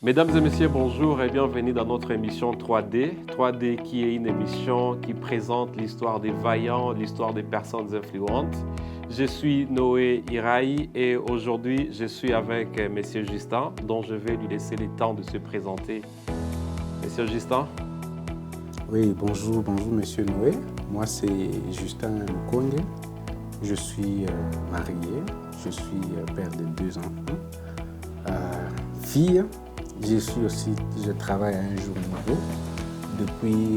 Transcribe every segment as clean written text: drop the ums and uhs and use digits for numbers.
Mesdames et messieurs, bonjour et bienvenue dans notre émission 3D. 3D qui est une émission qui présente l'histoire des vaillants, l'histoire des personnes influentes. Je suis Noé Iraï et aujourd'hui je suis avec Monsieur Justin, dont je vais lui laisser le temps de se présenter. Monsieur Justin. Oui, bonjour Monsieur Noé. Moi c'est Justin Nkonge. Je suis marié, je suis père de 2 enfants. Fille. Je travaille à Un Jour Nouveau depuis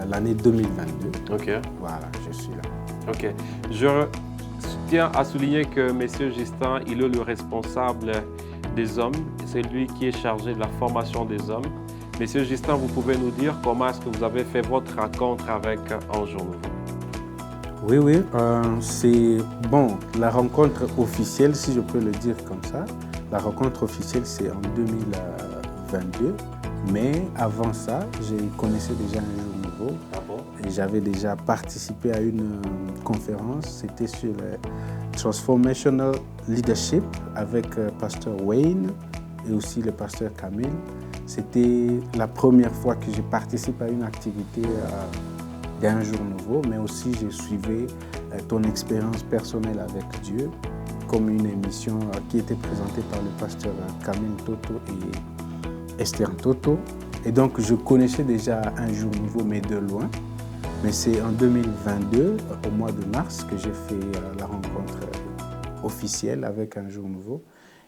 l'année 2022. Ok. Voilà, je suis là. Ok. Je tiens à souligner que Monsieur Justin, il est le responsable des hommes. C'est lui qui est chargé de la formation des hommes. Monsieur Justin, vous pouvez nous dire comment est-ce que vous avez fait votre rencontre avec Un Jour Nouveau? Oui, c'est bon, la rencontre officielle, si je peux le dire comme ça. La rencontre officielle, c'est en 2022. Mais avant ça, je connaissais déjà Un Jour Nouveau. Ah bon? Et j'avais déjà participé à une conférence. C'était sur le Transformational Leadership avec Pasteur Wayne et aussi le Pasteur Camille. C'était la première fois que je participe à une activité d'Un Jour Nouveau, mais aussi je suivais ton expérience personnelle avec Dieu, comme une émission qui était présentée par le pasteur Camille Toto et Esther Toto. Et donc je connaissais déjà Un Jour Nouveau, mais de loin. Mais c'est en 2022, au mois de mars, que j'ai fait la rencontre officielle avec Un Jour Nouveau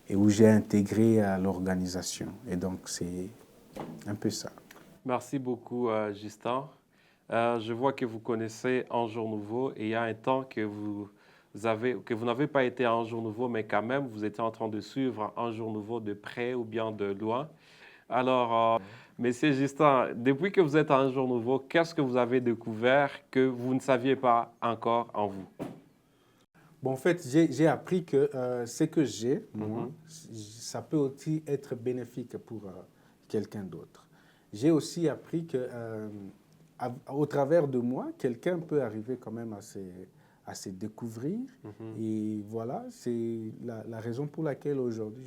et où j'ai intégré l'organisation. Et donc c'est un peu ça. Merci beaucoup, Justin. Je vois que vous connaissez Un Jour Nouveau et il y a un temps que vous n'avez pas été à Un Jour Nouveau, mais quand même, vous étiez en train de suivre Un Jour Nouveau de près ou bien de loin. Alors, Monsieur Justin, depuis que vous êtes à Un Jour Nouveau, qu'est-ce que vous avez découvert que vous ne saviez pas encore en vous? Bon, en fait, j'ai appris que ce que j'ai, moi, ça peut aussi être bénéfique pour quelqu'un d'autre. J'ai aussi appris que au travers de moi, quelqu'un peut arriver quand même à se découvrir. Et voilà, c'est la raison pour laquelle aujourd'hui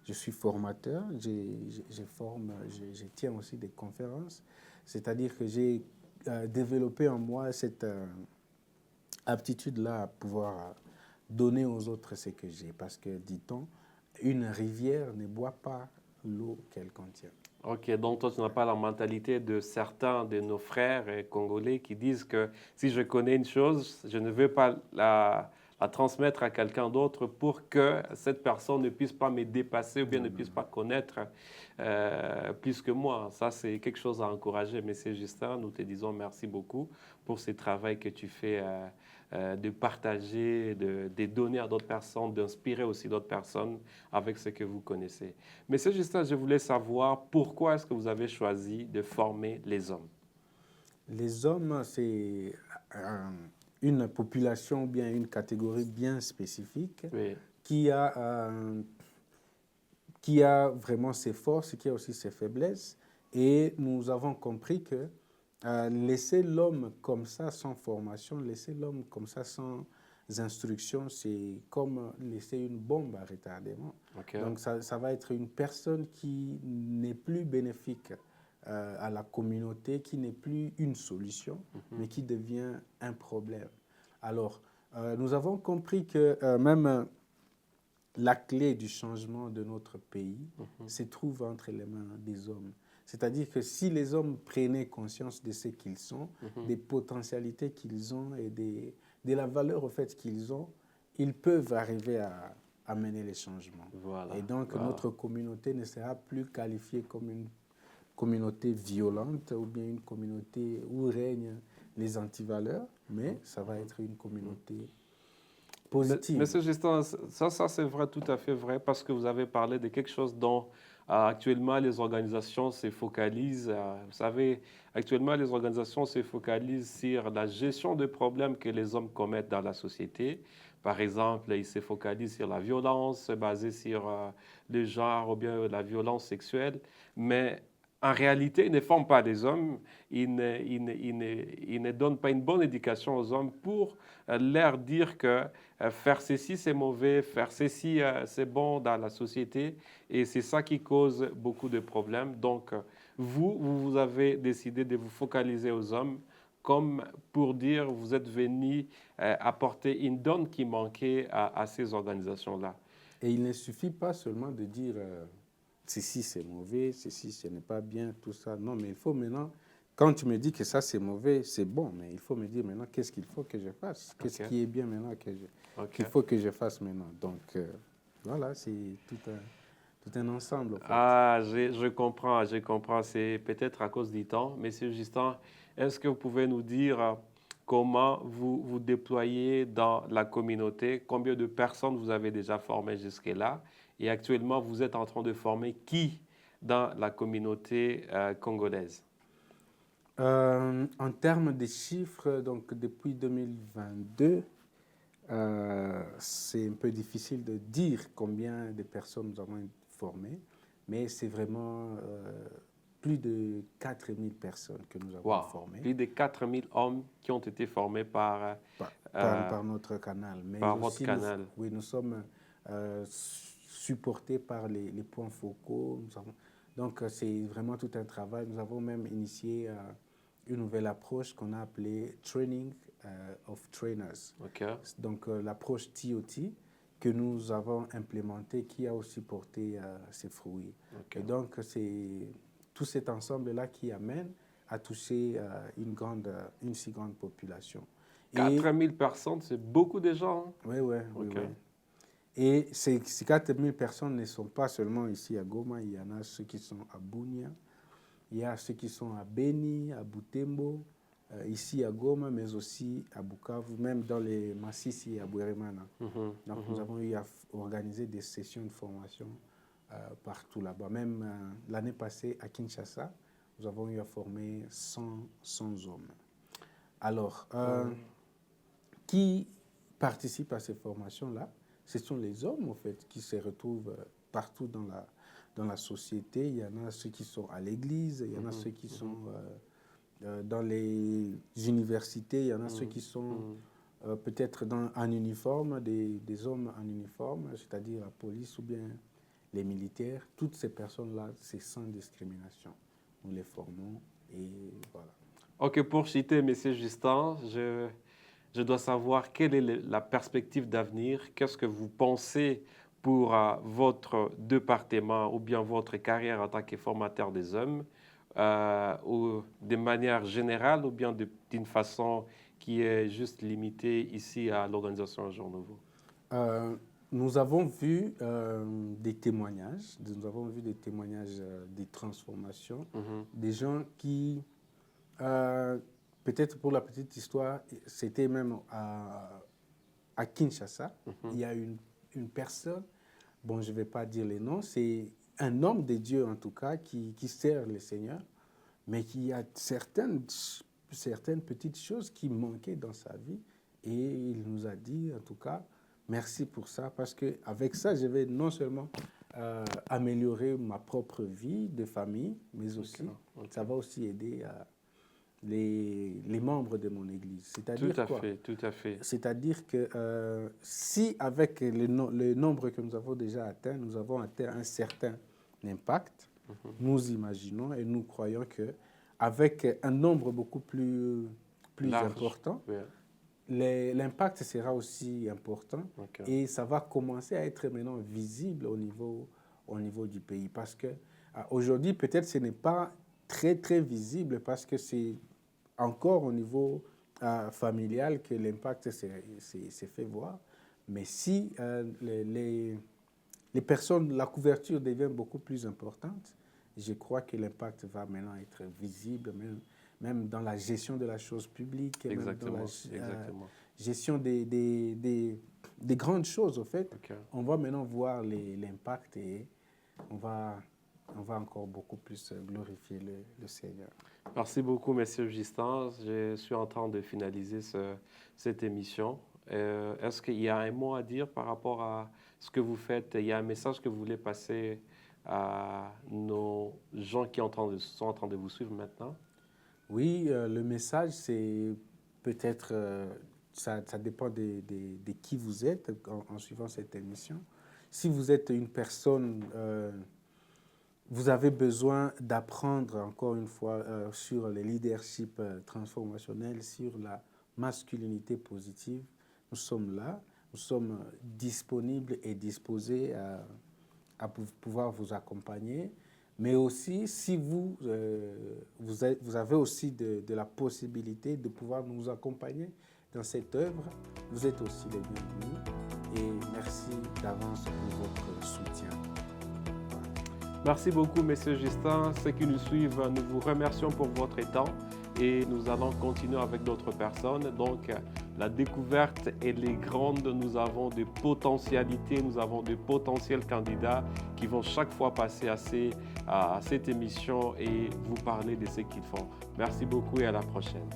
je suis formateur. Je forme, je tiens aussi des conférences. C'est-à-dire que j'ai développé en moi cette aptitude-là à pouvoir donner aux autres ce que j'ai. Parce que, dit-on, une rivière ne boit pas l'eau qu'elle contient. Ok, donc toi, tu n'as pas la mentalité de certains de nos frères congolais qui disent que si je connais une chose, je ne veux pas la transmettre à quelqu'un d'autre pour que cette personne ne puisse pas me dépasser ou bien ne puisse pas connaître plus que moi. Ça, c'est quelque chose à encourager. Monsieur Justin, nous te disons merci beaucoup pour ce travail que tu fais de partager, de donner à d'autres personnes, d'inspirer aussi d'autres personnes avec ce que vous connaissez. Monsieur Justin, je voulais savoir pourquoi est-ce que vous avez choisi de former les hommes? Les hommes, c'est une population ou bien une catégorie bien spécifique Oui. qui a vraiment ses forces, qui a aussi ses faiblesses. Et nous avons compris que laisser l'homme comme ça sans formation, laisser l'homme comme ça sans instruction, c'est comme laisser une bombe à retardement. Okay. Donc ça va être une personne qui n'est plus bénéfique à la communauté, qui n'est plus une solution, mais qui devient un problème. Alors, nous avons compris que même la clé du changement de notre pays se trouve entre les mains des hommes. C'est-à-dire que si les hommes prenaient conscience de ce qu'ils sont, des potentialités qu'ils ont et de la valeur au fait qu'ils ont, ils peuvent arriver à mener les changements. Voilà, et donc notre communauté ne sera plus qualifiée comme une communauté violente ou bien une communauté où règnent les antivaleurs, mais ça va être une communauté positive. Monsieur Justin, ça c'est vrai, tout à fait vrai, parce que vous avez parlé de quelque chose dont actuellement les organisations se focalisent. Vous savez, actuellement les organisations se focalisent sur la gestion des problèmes que les hommes commettent dans la société. Par exemple, ils se focalisent sur la violence basée sur le genre ou bien la violence sexuelle. Mais en réalité, ils ne forment pas des hommes, ils ne donnent pas une bonne éducation aux hommes pour leur dire que faire ceci, c'est mauvais, faire ceci, c'est bon dans la société. Et c'est ça qui cause beaucoup de problèmes. Donc, vous avez décidé de vous focaliser aux hommes comme pour dire vous êtes venus apporter une donne qui manquait à ces organisations-là. Et il ne suffit pas seulement de dire ceci c'est mauvais, ceci ce n'est pas bien, tout ça. Non, mais il faut maintenant, quand tu me dis que ça c'est mauvais, c'est bon, mais il faut me dire maintenant qu'est-ce qu'il faut que je fasse, qu'est-ce qui est bien maintenant qu'il faut que je fasse maintenant. Donc voilà, c'est tout un ensemble. En fait. Ah, je comprends, je comprends. C'est peut-être à cause du temps. Monsieur Justin, est-ce que vous pouvez nous dire comment vous vous déployez dans la communauté? Combien de personnes vous avez déjà formées jusque-là? Et actuellement, vous êtes en train de former qui dans la communauté congolaise? En termes de chiffres, donc depuis 2022, c'est un peu difficile de dire combien de personnes nous avons formées, mais c'est vraiment plus de 4000 personnes que nous avons formées. Plus de 4000 hommes qui ont été formés par notre canal. Mais par votre canal. Nous sommes supportés par les points focaux. Donc, c'est vraiment tout un travail. Nous avons même initié une nouvelle approche qu'on a appelée Training of Trainers. Okay. Donc, l'approche TOT que nous avons implémentée qui a aussi porté ses fruits. Okay. Et donc, c'est tout cet ensemble-là qui amène à toucher une si grande population. 4000 personnes, c'est beaucoup de gens. Oui. Et ces 4000 personnes ne sont pas seulement ici à Goma, il y en a ceux qui sont à Bunia, il y a ceux qui sont à Beni, à Butembo, ici à Goma, mais aussi à Bukavu, même dans les Massissi et à Bweremana. Donc nous avons eu à organiser des sessions de formation partout là-bas. Même l'année passée à Kinshasa, nous avons eu à former 100 hommes. Alors, qui participent à ces formations-là? Ce sont les hommes, en fait, qui se retrouvent partout dans la société. Il y en a ceux qui sont à l'église, il y en a ceux qui sont dans les universités, il y en a ceux qui sont peut-être en uniforme, des hommes en uniforme, c'est-à-dire la police ou bien les militaires. Toutes ces personnes-là, c'est sans discrimination. Nous les formons et voilà. OK, pour citer M. Justin, je dois savoir quelle est la perspective d'avenir, qu'est-ce que vous pensez pour votre département ou bien votre carrière en tant que formateur des hommes, ou de manière générale ou bien d'une façon qui est juste limitée ici à l'organisation Un Jour Nouveau? Nous avons vu des témoignages, des transformations, des gens qui... peut-être pour la petite histoire, c'était même à Kinshasa. Il y a une personne, bon, je ne vais pas dire les noms, c'est un homme de Dieu en tout cas qui sert le Seigneur, mais qui a certaines petites choses qui manquaient dans sa vie. Et il nous a dit, en tout cas, merci pour ça, parce qu'avec ça, je vais non seulement améliorer ma propre vie de famille, mais aussi, ça va aussi aider les membres de mon église. C'est-à-dire quoi? Tout à fait. C'est-à-dire que si avec le nombre que nous avons déjà atteint, nous avons atteint un certain impact, nous imaginons et nous croyons qu'avec un nombre beaucoup plus important, l'impact sera aussi important et ça va commencer à être maintenant visible au niveau du pays. Parce qu'aujourd'hui, peut-être ce n'est pas très, très visible parce que c'est encore au niveau familial que l'impact s'est fait voir. Mais si les personnes, la couverture devient beaucoup plus importante, je crois que l'impact va maintenant être visible, même dans la gestion de la chose publique, exactement, même dans la gestion des grandes choses, au fait. On va maintenant voir l'impact et on va encore beaucoup plus glorifier le Seigneur. Merci beaucoup, Monsieur Justin. Je suis en train de finaliser cette émission. Est-ce qu'il y a un mot à dire par rapport à ce que vous faites? Il y a un message que vous voulez passer à nos gens qui sont en train de vous suivre maintenant? Oui, le message, c'est peut-être, ça dépend de qui vous êtes en suivant cette émission. Si vous êtes une personne, vous avez besoin d'apprendre encore une fois sur le leadership transformationnel, sur la masculinité positive. Nous sommes là, nous sommes disponibles et disposés à pouvoir vous accompagner. Mais aussi, si vous avez aussi de la possibilité de pouvoir nous accompagner dans cette œuvre, vous êtes aussi les bienvenus. Et merci d'avance pour votre soutien. Merci beaucoup, M. Justin. Ceux qui nous suivent, nous vous remercions pour votre temps et nous allons continuer avec d'autres personnes. Donc, la découverte, elle est grande. Nous avons des potentialités, nous avons de potentiels candidats qui vont chaque fois passer à cette émission et vous parler de ce qu'ils font. Merci beaucoup et à la prochaine.